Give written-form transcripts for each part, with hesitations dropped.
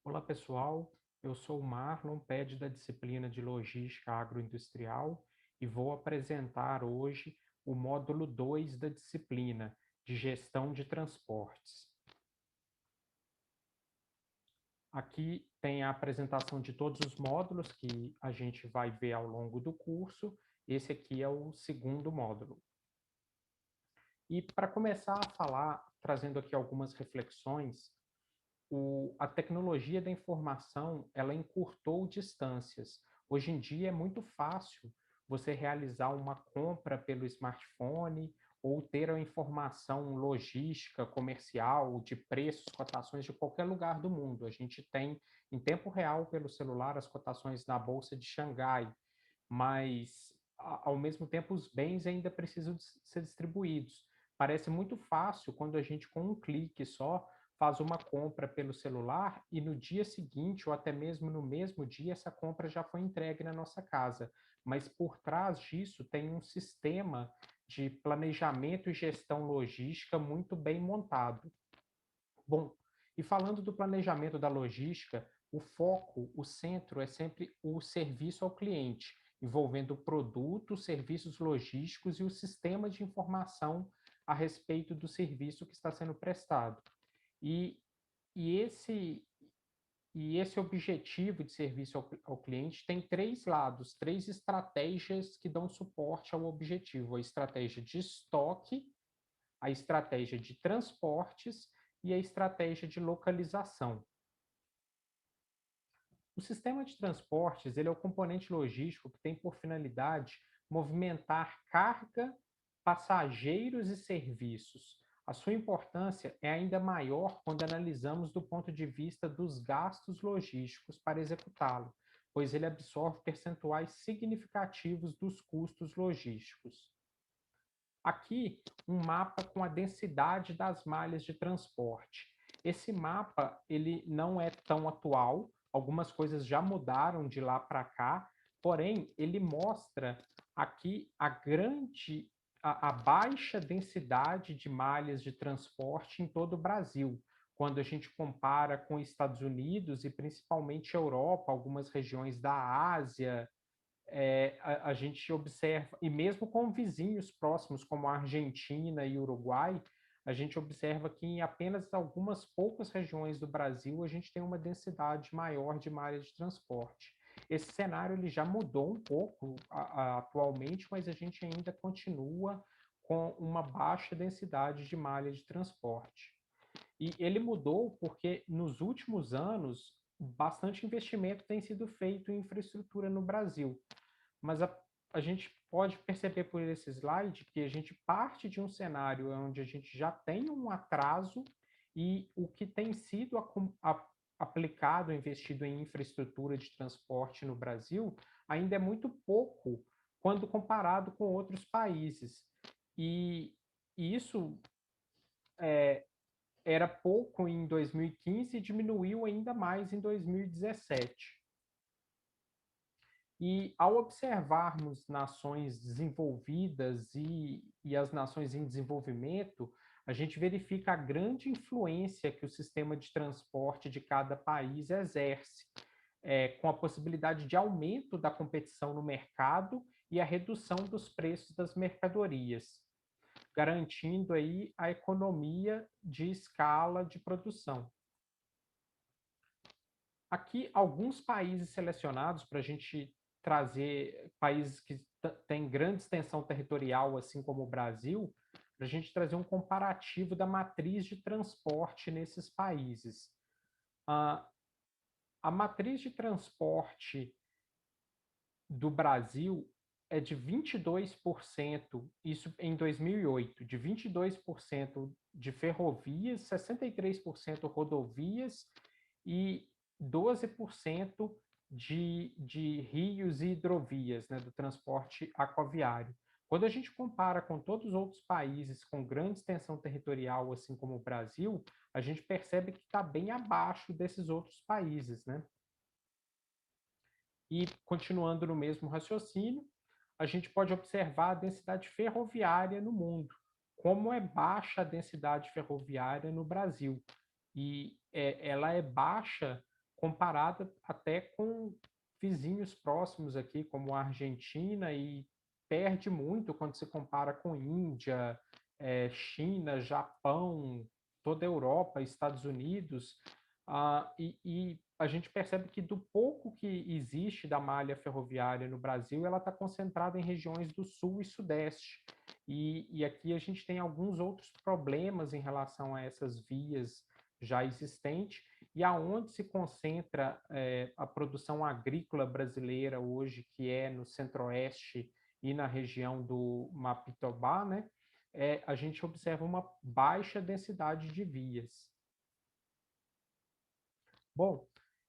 Olá pessoal, eu sou o Marlon, PED da disciplina de Logística Agroindustrial e vou apresentar hoje o módulo 2 da disciplina de Gestão de Transportes. Aqui tem a apresentação de todos os módulos que a gente vai ver ao longo do curso. Esse aqui é o segundo módulo. E para começar a falar, trazendo aqui algumas reflexões, a tecnologia da informação, ela encurtou distâncias. Hoje em dia é muito fácil você realizar uma compra pelo smartphone ou ter a informação logística, comercial, de preços, cotações de qualquer lugar do mundo. A gente tem em tempo real pelo celular as cotações na bolsa de Xangai, mas ao mesmo tempo os bens ainda precisam ser distribuídos. Parece muito fácil quando a gente com um clique só faz uma compra pelo celular e no dia seguinte ou até mesmo no mesmo dia essa compra já foi entregue na nossa casa. Mas por trás disso tem um sistema de planejamento e gestão logística muito bem montado. Bom, e falando do planejamento da logística, o foco, o centro é sempre o serviço ao cliente, envolvendo produtos, serviços logísticos e o sistema de informação a respeito do serviço que está sendo prestado. E, e, esse, e esse objetivo de serviço ao cliente tem três lados, três estratégias que dão suporte ao objetivo: a estratégia de estoque, a estratégia de transportes e a estratégia de localização. O sistema de transportes ele é o componente logístico que tem por finalidade movimentar carga, passageiros e serviços. A sua importância é ainda maior quando analisamos do ponto de vista dos gastos logísticos para executá-lo, pois ele absorve percentuais significativos dos custos logísticos. Aqui, um mapa com a densidade das malhas de transporte. Esse mapa ele não é tão atual, algumas coisas já mudaram de lá para cá, porém ele mostra aqui a baixa densidade de malhas de transporte em todo o Brasil. Quando a gente compara com Estados Unidos e principalmente Europa, algumas regiões da Ásia, a gente observa, e mesmo com vizinhos próximos, como a Argentina e Uruguai, a gente observa que em apenas algumas poucas regiões do Brasil a gente tem uma densidade maior de malha de transporte. Esse cenário ele já mudou um pouco atualmente, mas a gente ainda continua com uma baixa densidade de malha de transporte. E ele mudou porque nos últimos anos bastante investimento tem sido feito em infraestrutura no Brasil, mas a gente pode perceber por esse slide que a gente parte de um cenário onde a gente já tem um atraso e o que tem sido aplicado, investido em infraestrutura de transporte no Brasil ainda é muito pouco quando comparado com outros países. E isso é, era pouco em 2015 e diminuiu ainda mais em 2017. E ao observarmos nações desenvolvidas e as nações em desenvolvimento, a gente verifica a grande influência que o sistema de transporte de cada país exerce, com a possibilidade de aumento da competição no mercado e a redução dos preços das mercadorias, garantindo aí a economia de escala de produção. Aqui, alguns países selecionados para a gente trazer países que têm grande extensão territorial, assim como o Brasil, para a gente trazer um comparativo da matriz de transporte nesses países. A, a matriz de transporte do Brasil é de 22%, isso em 2008, de 22% de ferrovias, 63% rodovias e 12% de rios e hidrovias, né, do transporte aquaviário. Quando a gente compara com todos os outros países com grande extensão territorial, assim como o Brasil, a gente percebe que está bem abaixo desses outros países, né? E, continuando no mesmo raciocínio, a gente pode observar a densidade ferroviária no mundo, como é baixa a densidade ferroviária no Brasil. E ela é baixa comparada até com vizinhos próximos aqui, como a Argentina, e perde muito quando se compara com Índia, China, Japão, toda a Europa, Estados Unidos. E a gente percebe que do pouco que existe da malha ferroviária no Brasil, ela está concentrada em regiões do Sul e Sudeste. E aqui a gente tem alguns outros problemas em relação a essas vias já existentes, e aonde se concentra a produção agrícola brasileira hoje, que é no Centro-Oeste e na região do Mapitobá, né? A gente observa uma baixa densidade de vias. Bom,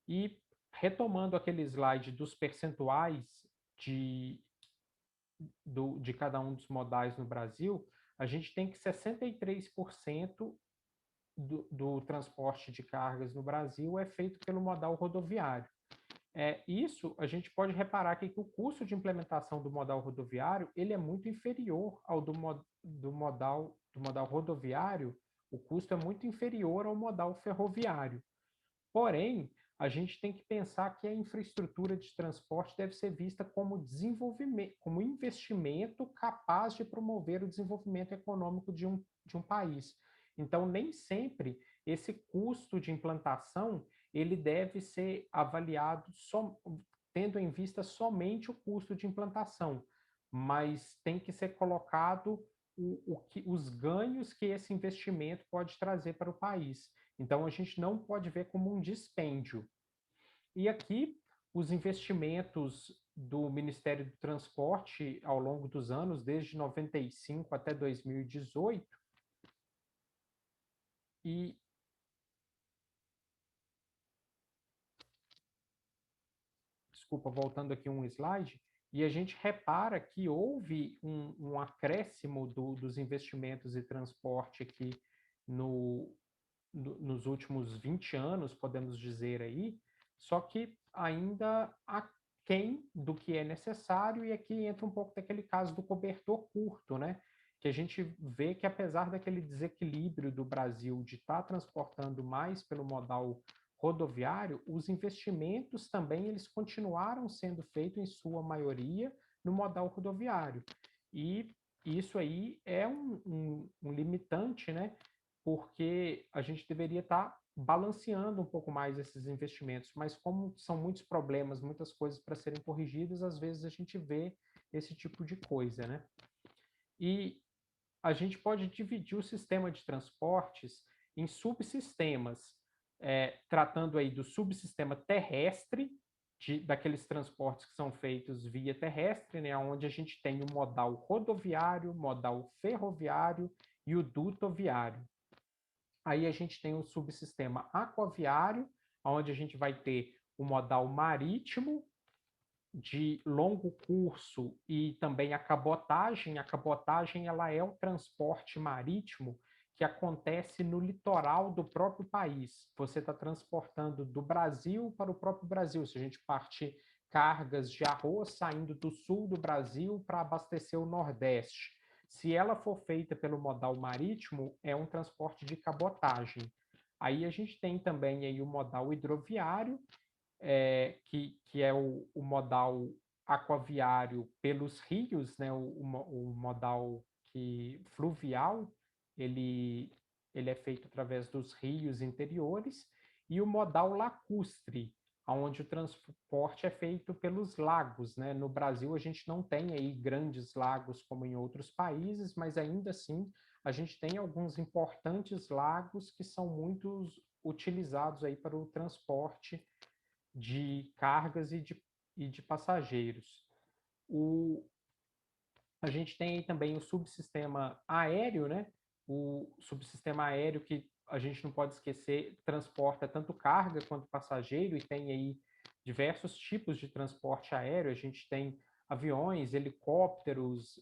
e retomando aquele slide dos percentuais de, de cada um dos modais no Brasil, a gente tem que 63% do transporte de cargas no Brasil é feito pelo modal rodoviário. Isso a gente pode reparar que o custo de implementação do modal rodoviário ele é muito inferior ao do modal rodoviário, o custo é muito inferior ao modal ferroviário. Porém, a gente tem que pensar que a infraestrutura de transporte deve ser vista como desenvolvimento, como investimento capaz de promover o desenvolvimento econômico de um país. Então, nem sempre esse custo de implantação ele deve ser avaliado tendo em vista somente o custo de implantação, mas tem que ser colocado os ganhos que esse investimento pode trazer para o país. Então, a gente não pode ver como um dispêndio. E aqui, os investimentos do Ministério do Transporte ao longo dos anos, desde 95 até 2018, e desculpa, voltando aqui um slide, e a gente repara que houve um acréscimo dos investimentos em transporte aqui nos últimos 20 anos, podemos dizer aí, só que ainda aquém do que é necessário, e aqui entra um pouco daquele caso do cobertor curto, né? Que a gente vê que apesar daquele desequilíbrio do Brasil de estar transportando mais pelo modal rodoviário, os investimentos também eles continuaram sendo feitos em sua maioria no modal rodoviário. E isso aí é um limitante, né? Porque a gente deveria estar balanceando um pouco mais esses investimentos, mas como são muitos problemas, muitas coisas para serem corrigidas, às vezes a gente vê esse tipo de coisa, né? E a gente pode dividir o sistema de transportes em subsistemas, tratando aí do subsistema terrestre, daqueles transportes que são feitos via terrestre, né, onde a gente tem o modal rodoviário, modal ferroviário e o dutoviário. Aí a gente tem o subsistema aquaviário, onde a gente vai ter o modal marítimo, de longo curso, e também a cabotagem. A cabotagem ela é o transporte marítimo que acontece no litoral do próprio país. Você está transportando do Brasil para o próprio Brasil. Se a gente parte cargas de arroz saindo do sul do Brasil para abastecer o Nordeste. Se ela for feita pelo modal marítimo, é um transporte de cabotagem. Aí a gente tem também aí o modal hidroviário, que é o modal aquaviário pelos rios, né? O modal fluvial, ele, ele é feito através dos rios interiores, e o modal lacustre, onde o transporte é feito pelos lagos, né? No Brasil, a gente não tem aí grandes lagos como em outros países, mas ainda assim a gente tem alguns importantes lagos que são muito utilizados aí para o transporte de cargas e de passageiros. A gente tem também o subsistema aéreo, né? O subsistema aéreo, que a gente não pode esquecer, transporta tanto carga quanto passageiro, e tem aí diversos tipos de transporte aéreo. A gente tem aviões, helicópteros,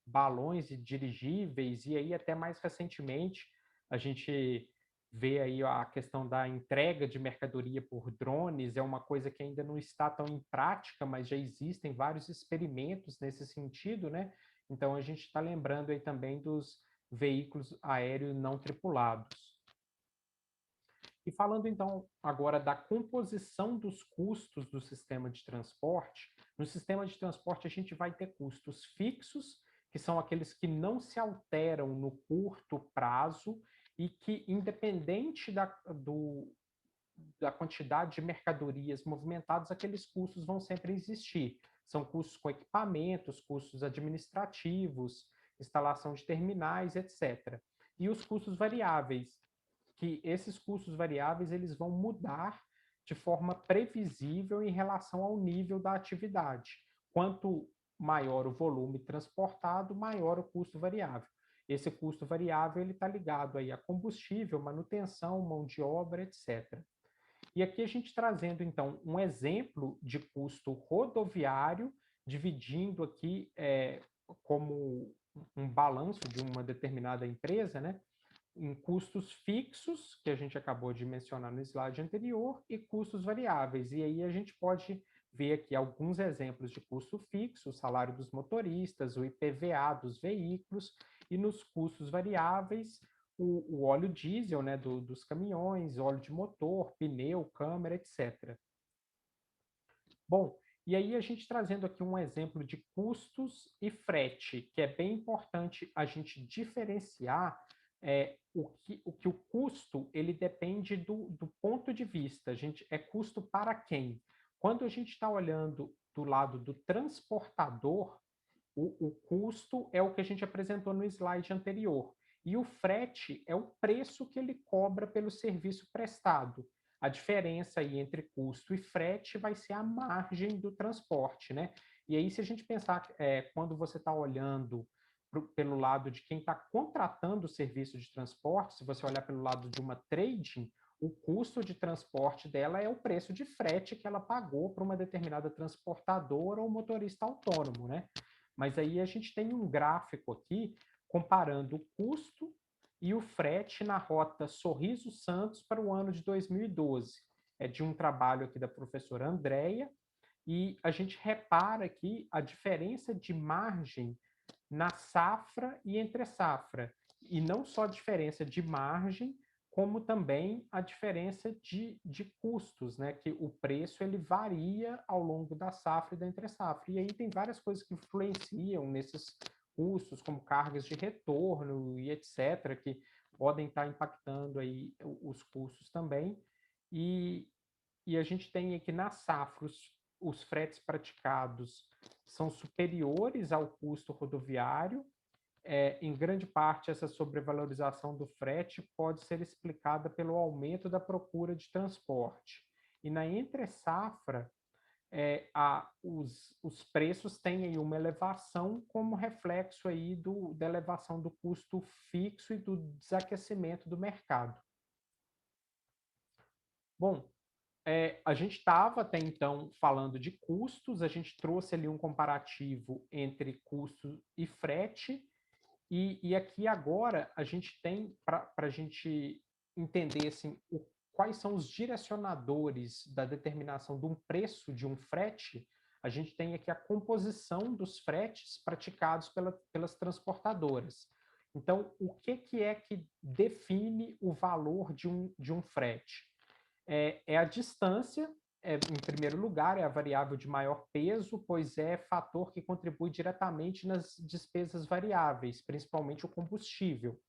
balões e dirigíveis, e aí até mais recentemente a gente vê aí a questão da entrega de mercadoria por drones. É uma coisa que ainda não está tão em prática, mas já existem vários experimentos nesse sentido, né? Então a gente está lembrando aí também dos veículos aéreos não tripulados. E falando então agora da composição dos custos do sistema de transporte, no sistema de transporte a gente vai ter custos fixos, que são aqueles que não se alteram no curto prazo e que, independente da quantidade de mercadorias movimentadas, aqueles custos vão sempre existir. São custos com equipamentos, custos administrativos, instalação de terminais, etc. E os custos variáveis, que esses custos variáveis eles vão mudar de forma previsível em relação ao nível da atividade. Quanto maior o volume transportado, maior o custo variável. Esse custo variável ele está ligado aí a combustível, manutenção, mão de obra, etc. E aqui a gente trazendo, então, um exemplo de custo rodoviário, dividindo aqui como um balanço de uma determinada empresa, né? Em custos fixos, que a gente acabou de mencionar no slide anterior, e custos variáveis. E aí a gente pode ver aqui alguns exemplos de custo fixo, o salário dos motoristas, o IPVA dos veículos, e nos custos variáveis, o óleo diesel, né, dos caminhões, óleo de motor, pneu, câmera, etc. Bom, e aí a gente trazendo aqui um exemplo de custos e frete, que é bem importante a gente diferenciar o custo ele depende do ponto de vista. A gente é custo para quem? Quando a gente está olhando do lado do transportador, o custo é o que a gente apresentou no slide anterior. E o frete é o preço que ele cobra pelo serviço prestado. A diferença aí entre custo e frete vai ser a margem do transporte, né? E aí, se a gente pensar, quando você está olhando pelo lado de quem está contratando o serviço de transporte, se você olhar pelo lado de uma trading, o custo de transporte dela é o preço de frete que ela pagou para uma determinada transportadora ou motorista autônomo, né? Mas aí a gente tem um gráfico aqui comparando o custo e o frete na rota Sorriso Santos para o ano de 2012. É de um trabalho aqui da professora Andréia, e a gente repara aqui a diferença de margem na safra e entre safra. E não só a diferença de margem, como também a diferença de custos, né? Que o preço ele varia ao longo da safra e da entre safra. E aí tem várias coisas que influenciam nesses custos, como cargas de retorno e etc., que podem estar impactando aí os custos também. E, e a gente tem aqui na safra os fretes praticados são superiores ao custo rodoviário. Em grande parte, essa sobrevalorização do frete pode ser explicada pelo aumento da procura de transporte. E na entre-safra, os preços têm aí uma elevação como reflexo aí da elevação do custo fixo e do desaquecimento do mercado. Bom, a gente estava até então falando de custos, a gente trouxe ali um comparativo entre custo e frete, e aqui agora a gente tem, para a gente entender assim, quais são os direcionadores da determinação de um preço de um frete, a gente tem aqui a composição dos fretes praticados pelas transportadoras. Então, o que é que define o valor de um frete? É a distância, em primeiro lugar, é a variável de maior peso, pois é fator que contribui diretamente nas despesas variáveis, principalmente o combustível.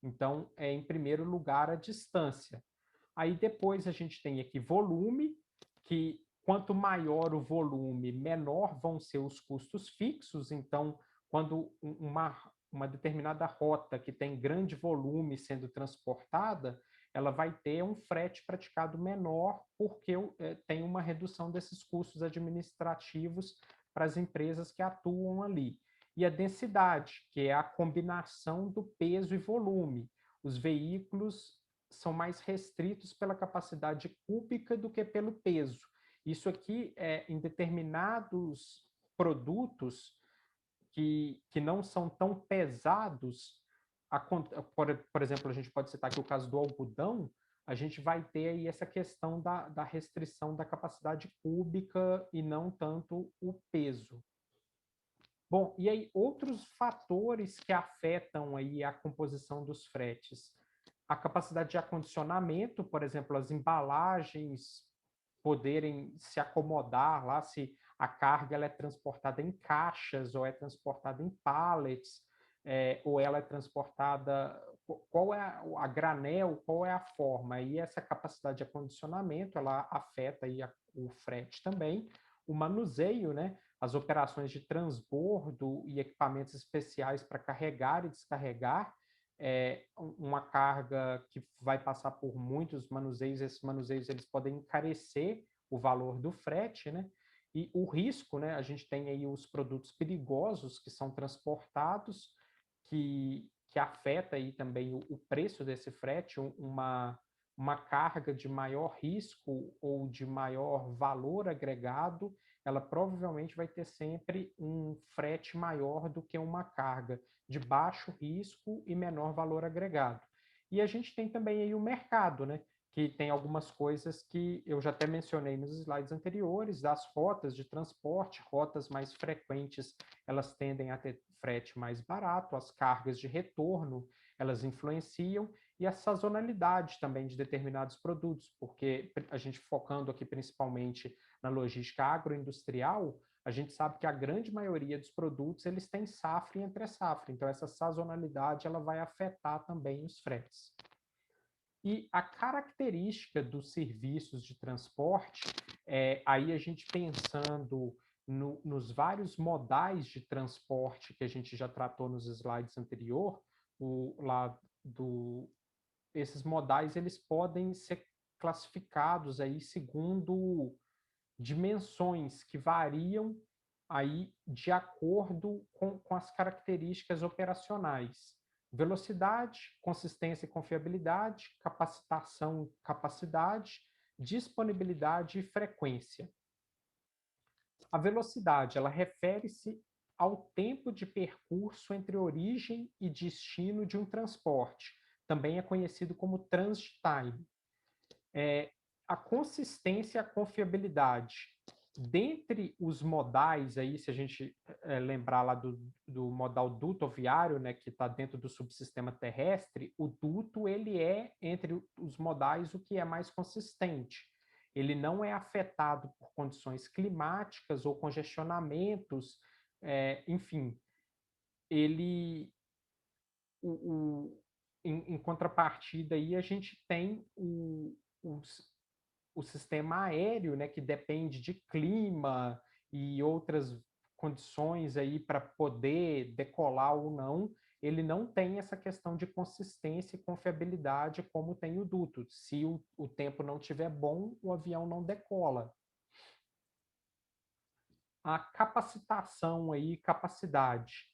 Então, em primeiro lugar, a distância. Aí depois a gente tem aqui volume, que quanto maior o volume, menor vão ser os custos fixos. Então, quando uma determinada rota que tem grande volume sendo transportada, ela vai ter um frete praticado menor, porque tem uma redução desses custos administrativos para as empresas que atuam ali. E a densidade, que é a combinação do peso e volume. Os veículos são mais restritos pela capacidade cúbica do que pelo peso. Isso aqui em determinados produtos que não são tão pesados, por exemplo, a gente pode citar aqui o caso do algodão, a gente vai ter aí essa questão da restrição da capacidade cúbica e não tanto o peso. Bom, e aí outros fatores que afetam aí a composição dos fretes. a capacidade de acondicionamento, por exemplo, as embalagens poderem se acomodar lá, se a carga ela é transportada em caixas ou é transportada em pallets, ou ela é transportada, qual é a granel, qual é a forma. E essa capacidade de acondicionamento, ela afeta aí o frete também, o manuseio, né? As operações de transbordo e equipamentos especiais para carregar e descarregar, uma carga que vai passar por muitos manuseios, esses manuseios eles podem encarecer o valor do frete, né? E o risco, né? A gente tem aí os produtos perigosos que são transportados, que afeta aí também o preço desse frete, uma carga de maior risco ou de maior valor agregado, ela provavelmente vai ter sempre um frete maior do que uma carga de baixo risco e menor valor agregado. E a gente tem também aí o mercado, né? Que tem algumas coisas que eu já até mencionei nos slides anteriores, das rotas de transporte, rotas mais frequentes, elas tendem a ter frete mais barato, as cargas de retorno, elas influenciam, e a sazonalidade também de determinados produtos, porque a gente focando aqui principalmente na logística agroindustrial, a gente sabe que a grande maioria dos produtos eles têm safra e entre safra, então essa sazonalidade ela vai afetar também os fretes. E a característica dos serviços de transporte, aí a gente pensando nos vários modais de transporte que a gente já tratou nos slides anterior, esses modais eles podem ser classificados aí segundo dimensões que variam aí de acordo com as características operacionais. Velocidade, consistência e confiabilidade, capacitação e capacidade, disponibilidade e frequência. A velocidade, ela refere-se ao tempo de percurso entre origem e destino de um transporte. Também é conhecido como transit time. A consistência e a confiabilidade. Dentre os modais, aí, se a gente lembrar lá do modal duto-viário, né, que está dentro do subsistema terrestre, o duto ele é, entre os modais, o que é mais consistente. Ele não é afetado por condições climáticas ou congestionamentos, enfim, ele, em contrapartida, aí, a gente tem o sistema aéreo, né, que depende de clima e outras condições aí para poder decolar ou não, ele não tem essa questão de consistência e confiabilidade como tem o duto. Se o tempo não estiver bom, o avião não decola. A capacitação aí, capacidade,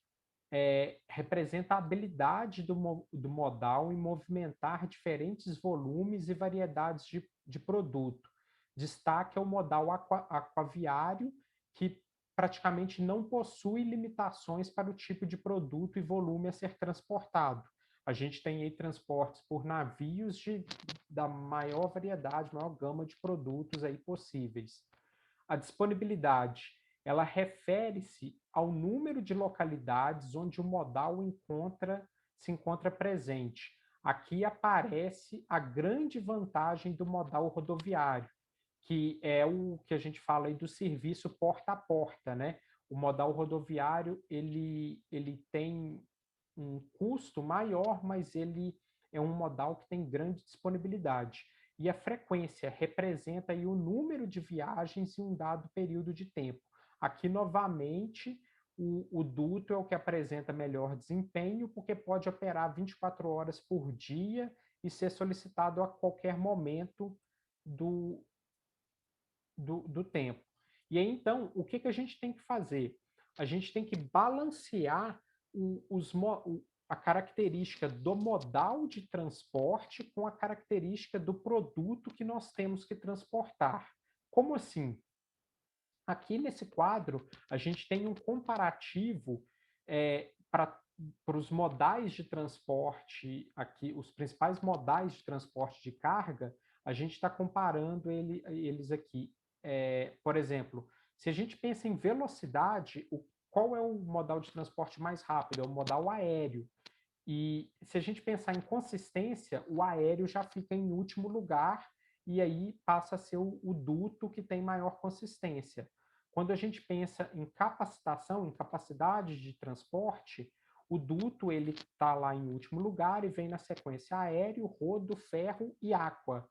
representa a habilidade do modal em movimentar diferentes volumes e variedades de produto. Destaque é o modal aquaviário, que praticamente não possui limitações para o tipo de produto e volume a ser transportado. A gente tem aí transportes por navios da maior variedade, maior gama de produtos aí possíveis. A disponibilidade, ela refere-se ao número de localidades onde o modal se encontra presente. Aqui aparece a grande vantagem do modal rodoviário, que é o que a gente fala aí do serviço porta a porta, né? O modal rodoviário, ele tem um custo maior, mas ele é um modal que tem grande disponibilidade. E a frequência representa aí o número de viagens em um dado período de tempo. Aqui, novamente, o duto é o que apresenta melhor desempenho, porque pode operar 24 horas por dia e ser solicitado a qualquer momento do, do tempo. E aí, então, o que a gente tem que fazer? A gente tem que balancear a característica do modal de transporte com a característica do produto que nós temos que transportar. Como assim? Aqui nesse quadro, a gente tem um comparativo para os modais de transporte, aqui, os principais modais de transporte de carga, a gente está comparando eles aqui. Por exemplo, se a gente pensa em velocidade, qual é o modal de transporte mais rápido? É o modal aéreo. E se a gente pensar em consistência, o aéreo já fica em último lugar e aí passa a ser o duto que tem maior consistência. Quando a gente pensa em capacitação, em capacidade de transporte, o duto ele está lá em último lugar e vem na sequência aéreo, rodo, ferro e aqua,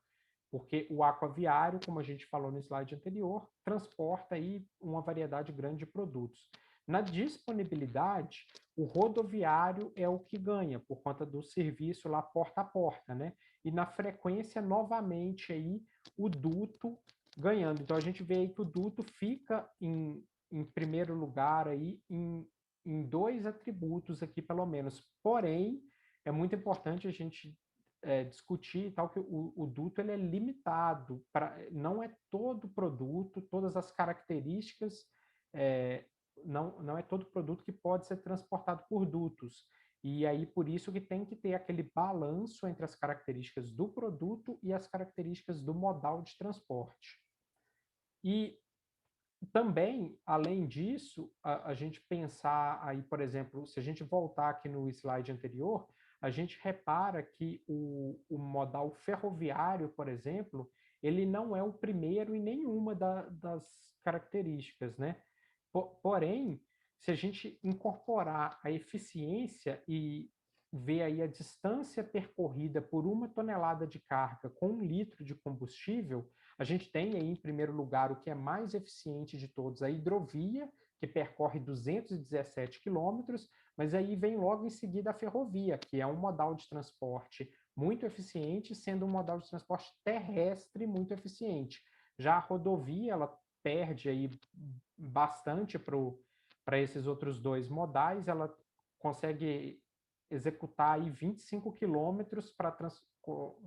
porque o aquaviário, como a gente falou no slide anterior, transporta aí uma variedade grande de produtos. Na disponibilidade, o rodoviário é o que ganha, por conta do serviço lá porta a porta, né? E na frequência, novamente, aí, o duto ganhando. Então, a gente vê aí que o duto fica em primeiro lugar aí em dois atributos aqui, pelo menos. Porém, é muito importante a gente discutir tal que o duto ele é limitado, não é todo produto, todas as características não é todo produto que pode ser transportado por dutos. E aí, por isso que tem que ter aquele balanço entre as características do produto e as características do modal de transporte. E também, além disso, a gente pensar aí, por exemplo, se a gente voltar aqui no slide anterior, a gente repara que o modal ferroviário, por exemplo, ele não é o primeiro em nenhuma das características, né? Porém, se a gente incorporar a eficiência e ver aí a distância percorrida por uma tonelada de carga com 1 litro de combustível, a gente tem aí, em primeiro lugar, o que é mais eficiente de todos, a hidrovia, que percorre 217 quilômetros, mas aí vem logo em seguida a ferrovia, que é um modal de transporte muito eficiente, sendo um modal de transporte terrestre muito eficiente. Já a rodovia, ela perde aí bastante para esses outros dois modais, ela consegue executar aí 25 quilômetros para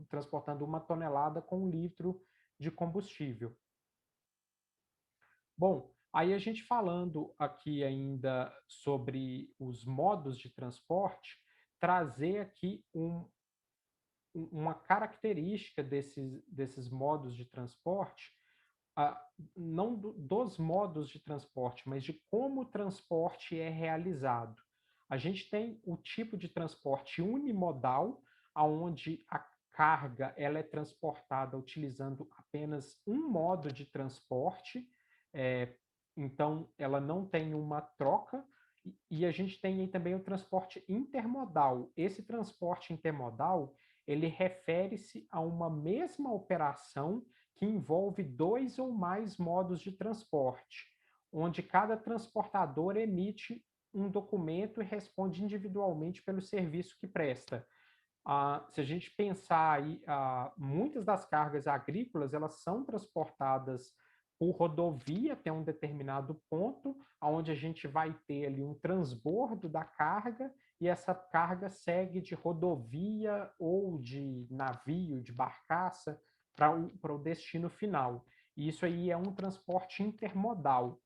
transportando 1 tonelada com 1 litro de combustível. Bom, aí a gente falando aqui ainda sobre os modos de transporte, trazer aqui uma característica desses modos de transporte, não dos modos de transporte, mas de como o transporte é realizado. A gente tem o tipo de transporte unimodal, onde a carga ela é transportada utilizando apenas um modo de transporte, é, então ela não tem uma troca, e a gente tem aí também o transporte intermodal. Esse transporte intermodal, ele refere-se a uma mesma operação que envolve 2 ou mais modos de transporte, onde cada transportador emite um documento e responde individualmente pelo serviço que presta. Se a gente pensar aí, muitas das cargas agrícolas elas são transportadas por rodovia até um determinado ponto, onde a gente vai ter ali um transbordo da carga e essa carga segue de rodovia ou de navio, de barcaça, para o destino final. E isso aí é um transporte intermodal.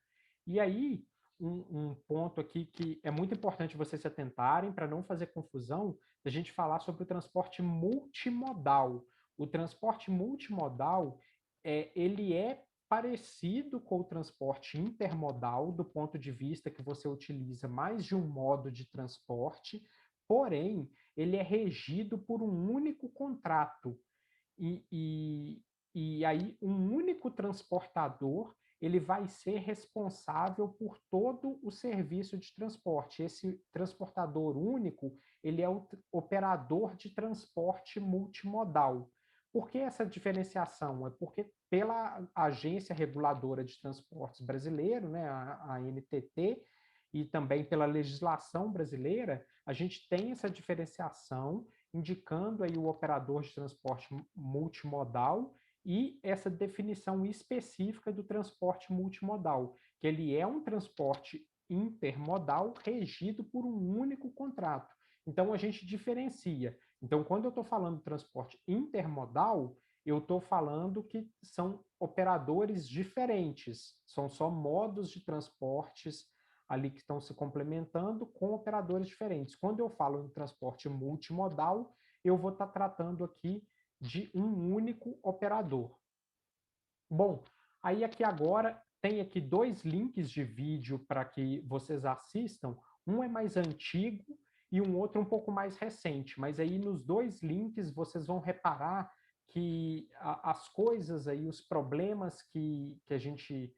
E aí, um ponto aqui que é muito importante vocês se atentarem para não fazer confusão, a gente falar sobre o transporte multimodal. O transporte multimodal, ele é parecido com o transporte intermodal, do ponto de vista que você utiliza mais de um modo de transporte, porém, ele é regido por um único contrato. E, e, e aí, um único transportador ele vai ser responsável por todo o serviço de transporte. Esse transportador único, ele é o operador de transporte multimodal. Por que essa diferenciação? É porque pela Agência Reguladora de Transportes brasileiro, né, a ANTT, e também pela legislação brasileira, a gente tem essa diferenciação indicando aí o operador de transporte multimodal e essa definição específica do transporte multimodal, que ele é um transporte intermodal regido por um único contrato. Então, a gente diferencia. Então, quando eu estou falando de transporte intermodal, eu estou falando que são operadores diferentes, são só modos de transportes ali que estão se complementando com operadores diferentes. Quando eu falo em transporte multimodal, eu vou estar tratando aqui de um único operador. Bom, aí aqui agora tem aqui 2 links de vídeo para que vocês assistam. Um é mais antigo e um outro um pouco mais recente. Mas aí nos dois links vocês vão reparar que as coisas aí, os problemas que a gente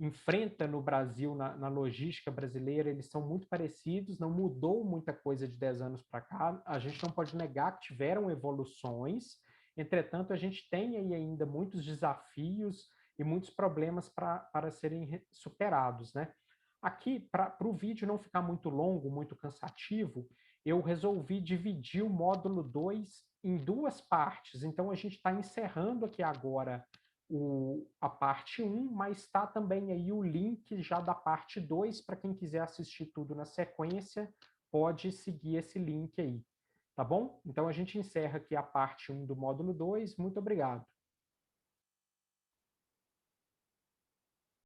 enfrenta no Brasil, na logística brasileira, eles são muito parecidos, não mudou muita coisa de 10 anos para cá, a gente não pode negar que tiveram evoluções, entretanto, a gente tem aí ainda muitos desafios e muitos problemas para serem superados, né? Aqui, para o vídeo não ficar muito longo, muito cansativo, eu resolvi dividir o módulo 2 em duas partes. Então, a gente está encerrando aqui agora a parte 1, mas está também aí o link já da parte 2, para quem quiser assistir tudo na sequência, pode seguir esse link aí, tá bom? Então, a gente encerra aqui a parte 1 do módulo 2. Muito obrigado.